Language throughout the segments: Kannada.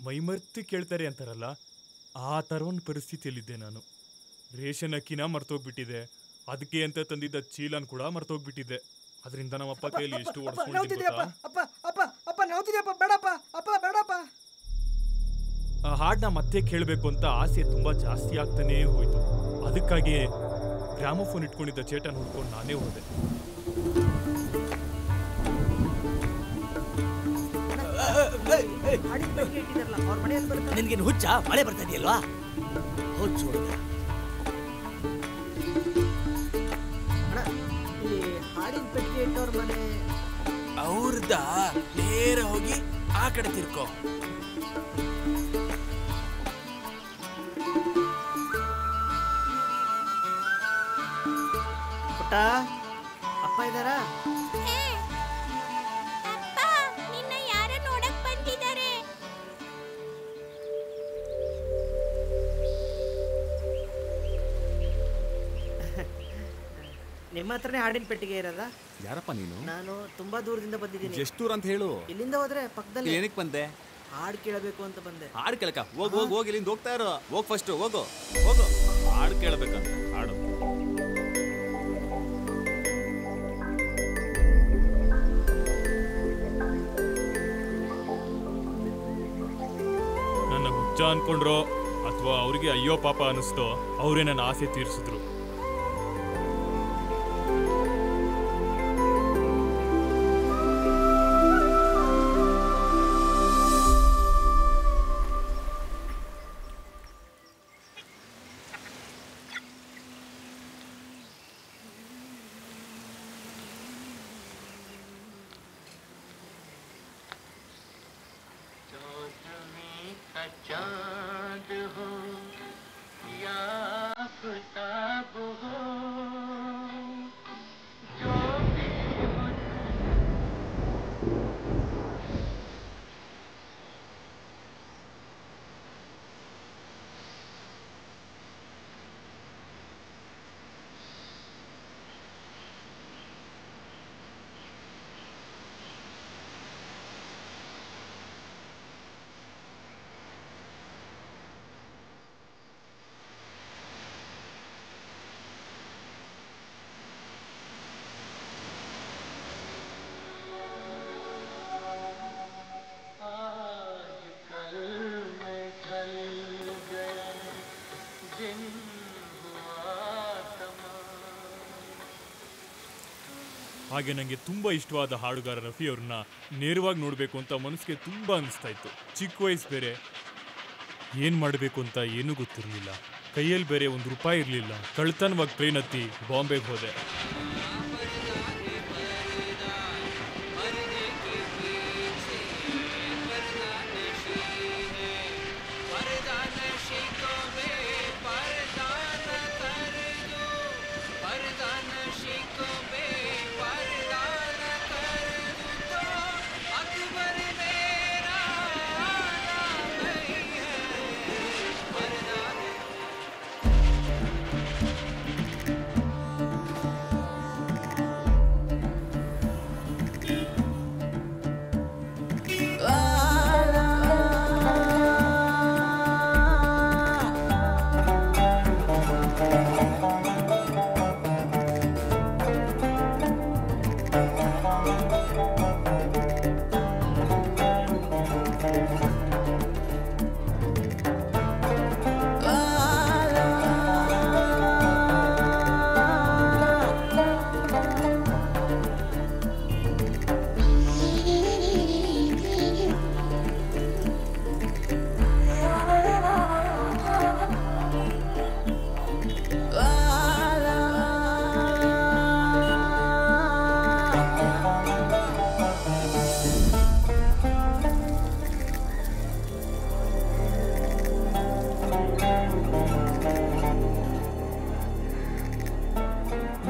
ಮೈಮರ್ತಿ ಕೇಳ್ತಾರೆ ಅಂತಾರಲ್ಲ, ಆ ಥರ ಒಂದು ಪರಿಸ್ಥಿತಿಯಲ್ಲಿದ್ದೆ ನಾನು. ರೇಷನ್ ಅಕ್ಕಿನ ಮರ್ತೋಗ್ಬಿಟ್ಟಿದೆ, ಅದಕ್ಕೆ ಅಂತ ತಂದಿದ್ದ ಚೀಲನ್ ಕೂಡ ಮರ್ತೋಗ್ಬಿಟ್ಟಿದ್ದೆ. ಅದರಿಂದ ನಮ್ಮಪ್ಪ ಕೈಯಲ್ಲಿ ಎಷ್ಟು ಆ ಹಾಡನ್ನ ಮತ್ತೆ ಕೇಳಬೇಕು ಅಂತ ಆಸೆ ತುಂಬಾ ಜಾಸ್ತಿ ಆಗ್ತಾನೇ ಹೋಯ್ತು. ಅದಕ್ಕಾಗಿ ಗ್ರಾಮೋಫೋನ್ ಇಟ್ಕೊಂಡಿದ್ದ ಚೇಟನ್ ಹುಡ್ಕೊಂಡು ನಾನೇ ಹೋದೆ. ನಿನ್ಗೇನು ಹುಚ್ಚ? ಮಳೆ ಬರ್ತಾ ಇದೆಯಲ್ವಾ? ಹುಚ್ಚು ಹುಡುಗ. ಹಾಡಿನ ಪೆಟ್ಟಿಗೆ ಇಟ್ಟವ್ರ ಮನೆ ಅವ್ರದ. ನೇರ ಹೋಗಿ ಆ ಕಡೆ ತಿರ್ಕೋ. ಪುಟ್ಟ, ಅಪ್ಪ ಇದ್ದಾರಾ? ನಿಮ್ಮ ಹತ್ರನೇ ಹಾಡಿನ ಪೆಟ್ಟಿಗೆ ಇರೋದಾ? ಯಾರಪ್ಪ ನೀನು? ನಾನು ತುಂಬಾ ದೂರದಿಂದ ಬಂದಿದ್ದೀನಿ. ಎಷ್ಟು ದೂರ ಅಂತ ಹೇಳು. ಇಲ್ಲಿಂದ ಹೋದ್ರೆ ಪಕ್ಕದಲ್ಲಿ. ಏನಕ್ಕೆ ಬಂದೆ? ಹಾಡು ಕೇಳಬೇಕು ಅಂತ ಬಂದೆ. ಹಾಡು ಕೇಳಕ? ಹೋಗು ಇಲ್ಲಿಂದ ಹೋಗ್ತಾ ಇರೋ. ಹೋಗ್ ಫಸ್ಟ್ ಹೋಗು. ಹಾಡು ಕೇಳಬೇಕಂತ. ಹಾಡು. ನನ್ನ ಹುಚ್ಚ ಅನ್ಕೊಂಡ್ರೋ ಅಥವಾ ಅವ್ರಿಗೆ ಅಯ್ಯೋ ಪಾಪ ಅನಿಸ್ತೋ, ಅವರೇ ನನ್ನ ಆಸೆ ತೀರಿಸಿದ್ರು. चाँद हो या आफ़ताब हो, जो भी हो ಹಾಗೆ ನನಗೆ ತುಂಬ ಇಷ್ಟವಾದ ಹಾಡುಗಾರ ರಫಿ ಅವ್ರನ್ನ ನೇರವಾಗಿ ನೋಡಬೇಕು ಅಂತ ಮನಸ್ಸಿಗೆ ತುಂಬ ಅನಿಸ್ತಾ ಇತ್ತು. ಚಿಕ್ಕ ವಯಸ್ಸು ಬೇರೆ, ಏನು ಮಾಡಬೇಕು ಅಂತ ಏನೂ ಗೊತ್ತಿರಲಿಲ್ಲ. ಕೈಯಲ್ಲಿ ಬೇರೆ ₹1 ಇರಲಿಲ್ಲ. ಕಳ್ತನವಾಗಿ ಟ್ರೈನ್ ಹತ್ತಿ ಬಾಂಬೆಗೆ ಹೋದೆ.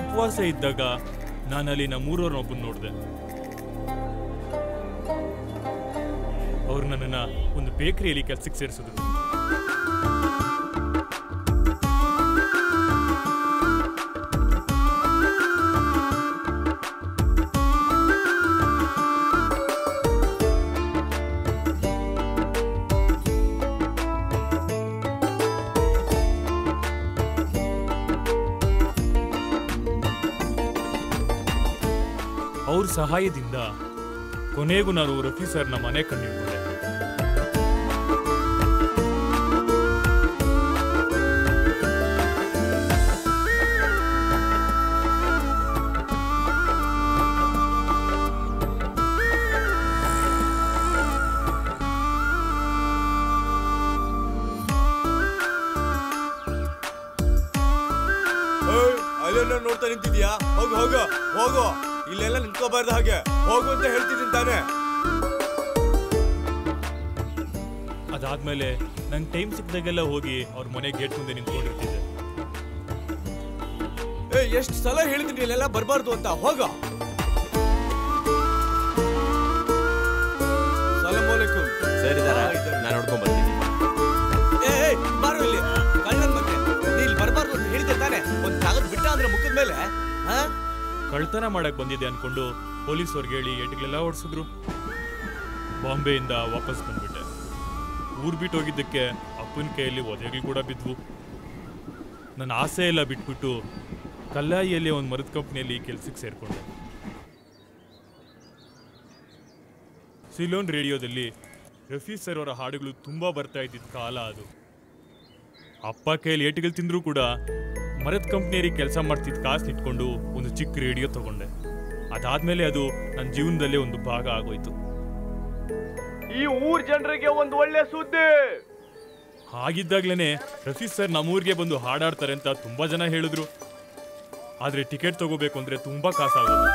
ಉಪವಾಸ ಇದ್ದಾಗ ನಾನಲ್ಲಿ ನಮ್ಮೂರವ್ರನ್ನೊಬ್ಬನ ನೋಡಿದೆ. ಅವ್ರು ನನ್ನನ್ನು ಒಂದು ಬೇಕರಿಯಲ್ಲಿ ಕೆಲಸಕ್ಕೆ ಸೇರಿಸಿದ್ರು. ಅವ್ರ ಸಹಾಯದಿಂದ ಕೊನೆಗೂ ನಾನು ರಫಿ ಸರ್ನ ಮನೆ ಕಂಡಿಡ್ಕೊಂಡೆ. ಅಲ್ಲೆಲ್ಲ ನೋಡ್ತಾ ನಿಂತಿದ್ಯಾ? ಹೋಗು ಹೋಗು ಹೋಗು, ಇಲ್ಲೆಲ್ಲ ನಿಂತ್ಕೋಬಾರ್ದು, ಹಾಗೆ ಹೋಗು ಅಂತ ಹೇಳ್ತಿದ್ದೀನಿ ತಾನೆ. ಅದಾದ್ಮೇಲೆ ನಂಗೆ ಟೈಮ್ ಸಿಕ್ಕಿದಾಗೆಲ್ಲ ಹೋಗಿ ಅವ್ರ ಮನೆ ಗೇಟ್ ಮುಂದೆ ನಿಂತ್ಕೊಂಡಿರ್ತಿದ್ದೆ. ಎಷ್ಟು ಸಲ ಹೇಳಿದ್ದೀನಿ ಇಲ್ಲೆಲ್ಲ ಬರಬಾರ್ದು ಅಂತ. ಹೋಗ. ಸಲಾಮ್ ಅಲೈಕುಂ. ಸರಿ ನಾನು ನೋಡ್ಕೊಂಡ್ ಬರ್ತೀನಿ. ಬಾರು ಇಲ್ಲಿ ಕಳ್ಳನ್ ಬಗ್ಗೆ ನೀ ಇಲ್ಲಿ ಬರಬಾರ್ದು ಅಂತ ಹೇಳಿದ್ದೆ ತಾನೆ. ಒಂದ್ ಕಾಗದ ಬಿಟ್ಟ ಅಂದ್ರೆ ಮುಖದ ಮೇಲೆ ಕಳ್ತನ ಮಾಡಕ್ ಬಂದಿದ್ದೆ ಅನ್ಕೊಂಡು ಪೊಲೀಸ್ ಅವ್ರಿಗೆ ಹೇಳಿ ಏಟಿಗೆಲ್ಲ ಓಡಿಸಿದ್ರು. ಬಾಂಬೆಯಿಂದ ವಾಪಸ್ ಬಂದ್ಬಿಟ್ಟೆ. ಊರ್ ಬಿಟ್ಟು ಹೋಗಿದ್ದಕ್ಕೆ ಅಪ್ಪನ ಕೈಯಲ್ಲಿ ಒದೆಗಳು ಕೂಡ ಬಿದ್ವು. ನನ್ನ ಆಸೆ ಎಲ್ಲ ಬಿಟ್ಬಿಟ್ಟು ಕಲ್ಲಾಯಿಯಲ್ಲಿ ಒಂದು ಮರದ ಕಂಪ್ನಿಯಲ್ಲಿ ಕೆಲ್ಸಕ್ಕೆ ಸೇರ್ಕೊಂಡೆ. ಸಿಲೋನ್ ರೇಡಿಯೋದಲ್ಲಿ ರಫಿ ಸರ್ ಅವರ ಹಾಡುಗಳು ತುಂಬಾ ಬರ್ತಾ ಇದ್ದಿದ್ದ ಕಾಲ ಅದು. ಅಪ್ಪ ಕೈಯಲ್ಲಿ ಏಟಿಗಳು ತಿಂದರೂ ಕೂಡ ಮರದ ಕಂಪ್ನಿಯಲ್ಲಿ ಕೆಲಸ ಮಾಡ್ತಿದ್ದ ಕಾಸು ಇಟ್ಕೊಂಡು ಒಂದು ಚಿಕ್ಕ ರೇಡಿಯೋ ತಗೊಂಡೆ. ಅದಾದ್ಮೇಲೆ ಅದು ನನ್ನ ಜೀವನದಲ್ಲೇ ಒಂದು ಭಾಗ ಆಗೋಯ್ತು. ಈ ಊರ್ ಜನರಿಗೆ ಒಂದು ಒಳ್ಳೆ ಸುದ್ದಿ. ಹಾಗಿದ್ದಾಗ್ಲೇನೆ ರಫಿ ಸರ್ ನಮ್ಮೂರಿಗೆ ಬಂದು ಹಾಡಾಡ್ತಾರೆ ಅಂತ ತುಂಬಾ ಜನ ಹೇಳಿದ್ರು. ಆದ್ರೆ ಟಿಕೆಟ್ ತಗೋಬೇಕು ಅಂದ್ರೆ ತುಂಬಾ ಕಾಸಾಗೋದು.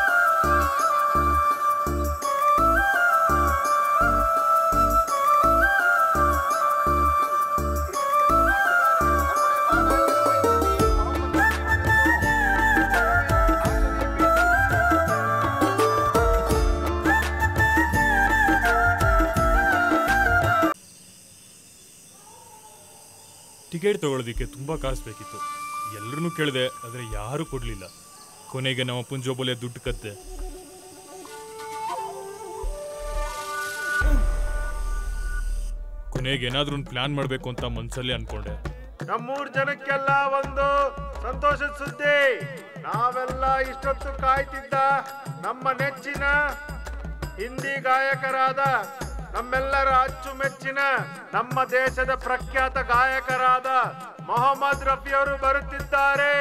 ಟಿಕೆಟ್ ತಗೊಳ್ಳೋದಕ್ಕೆ ತುಂಬಾ ಕಾಸು ಬೇಕಿತ್ತು. ಎಲ್ಲರನ್ನೂ ಕೇಳಿದೆ, ಆದರೆ ಯಾರೂ ಕೊಡಲಿಲ್ಲ. ಕೊನೆಗೆ ನಮ್ಮ ಅಪ್ಪನ ಜೋಬಲ್ಲೇ ದುಡ್ಡು ಕತ್ತೆ. ಕೊನೆಗೆ ಏನಾದ್ರೂ ಒಂದು ಪ್ಲಾನ್ ಮಾಡಬೇಕು ಅಂತ ಮನಸ್ಸಲ್ಲೇ ಅನ್ಕೊಂಡೆ. ನಮ್ಮೂರ್ ಜನಕ್ಕೆಲ್ಲ ಒಂದು ಸಂತೋಷದ ಸುದ್ದಿ. ನಾವೆಲ್ಲ ಇಷ್ಟೊತ್ತು ಕಾಯ್ತಿದ್ದ ನಮ್ಮ ನೆಚ್ಚಿನ ಹಿಂದಿ ಗಾಯಕರಾದ, ನಮ್ಮೆಲ್ಲರ ಅಚ್ಚುಮೆಚ್ಚಿನ, ನಮ್ಮ ದೇಶದ ಪ್ರಖ್ಯಾತ ಗಾಯಕರಾದ ಮೊಹಮ್ಮದ್ ರಫಿಯವರು ಬರುತ್ತಿದ್ದಾರೆ.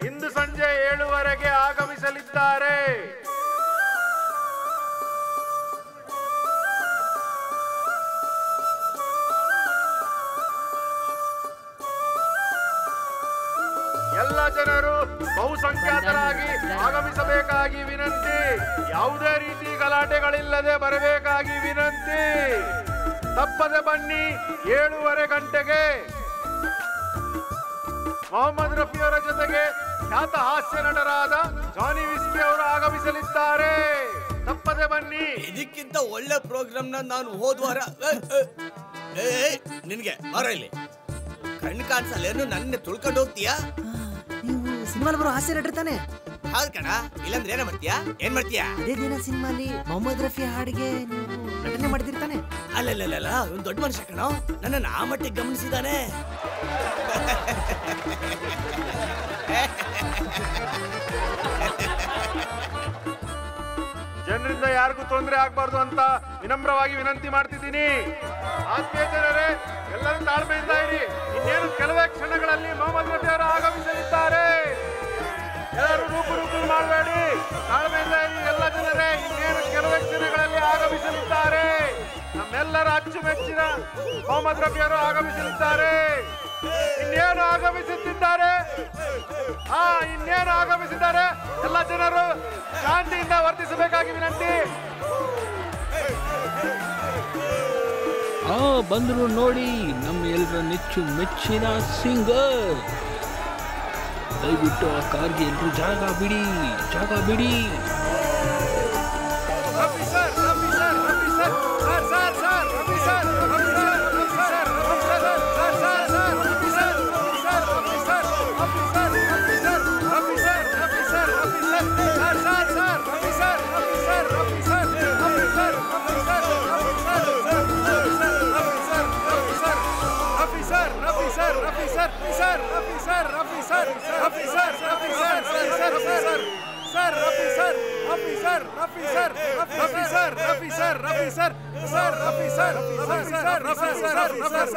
ಇಂದು ಸಂಜೆ 7:15ಕ್ಕೆ ಆಗಮಿಸಲಿದ್ದಾರೆ. ಎಲ್ಲ ಜನರು ಬಹುಸಂಖ್ಯಾತರಾಗಿ ಆಗಮಿಸಬೇಕಾಗಿ ವಿನಂತಿ. ಯಾವುದೇ ರೀತಿ ಗಲಾಟೆಗಳಿಲ್ಲದೆ ಬರಬೇಕಾಗಿ ವಿನಂತಿ. ತಪ್ಪದೆ ಬನ್ನಿ. 7:15 ಗಂಟೆಗೆ ಮೊಹಮ್ಮದ್ ರಫಿಯವರ ಜೊತೆಗೆ ಖ್ಯಾತ ಹಾಸ್ಯ ನಟರಾದ ಜಾನಿ ವಿಸ್ಕಿ ಅವರು ಆಗಮಿಸಲಿದ್ದಾರೆ. ತಪ್ಪದೆ ಬನ್ನಿ. ಇದಕ್ಕಿಂತ ಒಳ್ಳೆ ಪ್ರೋಗ್ರಾಮ್ ನಾನು ಹೋದ್ವಾರ ನಿನ್ಗೆ ಬರ ಇಲ್ಲಿ ಕಣ್ಣು ಕಾಣಿಸಲ್ಲ. ಏನು ನನ್ನ ತುಳ್ಕೊಂಡು ಹೋಗ್ತೀಯಾ? ನೀವು ಸಿನಿಮಾಲ್ ಬರೋ ಹಾಸ್ಯ ನಟರು ತಾನೆ? ಹೌದ್ ಕಣ. ಇಲ್ಲಾಂದ್ರೆ ಏನ ಮಾಡ್ತೀಯಾ? ಏನ್ ಮಾಡ್ತೀಯಾ? ಅದೇ ದಿನ ಸಿನಿಮಾಲಿ ಮೊಹಮ್ಮದ್ ರಫಿ ಹಾಡಿಗೆ ನೀವು ನಟನೆ ಮಾಡ್ತಿರ್ತಾನೆ. ಅಲ್ಲಲ್ಲ ಒಂದು ದೊಡ್ಡ ಮನುಷ್ಯ ಕಣೋ. ನನ್ನನ್ನು ಆ ಮಟ್ಟಿಗೆ ಗಮನಿಸಿದಾನೆ. ಜನರಿಂದ ಯಾರಿಗೂ ತೊಂದರೆ ಆಗ್ಬಾರ್ದು ಅಂತ ವಿನಮ್ರವಾಗಿ ವಿನಂತಿ ಮಾಡ್ತಿದ್ದೀನಿ. ಆತ್ಮೀಯ ಜನರೇ, ಎಲ್ಲರೂ ತಾಳ್ಮೆಯಿಂದ ಇರಿ. ಇನ್ನೇನು ಕೆಲವೇ ಕ್ಷಣಗಳಲ್ಲಿ ಮೊಹಮ್ಮದ್ ರಫಿ ಅವರು ಆಗಮಿಸಲಿದ್ದಾರೆ. ಎಲ್ಲರೂ ರೂಪು ಮಾಡಬೇಡಿ. ತಾಳ್ಮೆಯಿಂದ ಇರಿ ಎಲ್ಲ ಜನರೇ. ಇನ್ನೇನು ಕೆಲವೇ ಕ್ಷಣಗಳಲ್ಲಿ ಆಗಮಿಸಲಿದ್ದಾರೆ. ನಮ್ಮೆಲ್ಲರ ಅಚ್ಚುಮೆಚ್ಚಿನ ಮೊಹಮ್ಮದ್ ರಫಿ ಅವರು ಆಗಮಿಸಲಿದ್ದಾರೆ. ಇನ್ನೇನು ಆಗಮಿಸುತ್ತಿದ್ದಾರೆ. ಇನ್ನೇನು ಆಗಮಿಸಿದ್ದಾರೆ. ಎಲ್ಲ ಜನರು ಶಾಂತಿಯಿಂದ ವರ್ತಿಸಬೇಕಾಗಿ ವಿನಂತಿ. ಬಂದ್ರು ನೋಡಿ ನಮ್ಮ ಎಲ್ಲರ ಮೆಚ್ಚಿನ ಸಿಂಗರ್. ದಯವಿಟ್ಟು ಆ ಕಾರ್ಗೆ ಎಲ್ಲರೂ ಜಾಗ ಬಿಡಿ. Raffi sir, sir Rafi sir Rafi sir Rafi sir Rafi sir sir Rafi sir Rafi sir Rafi sir Rafi sir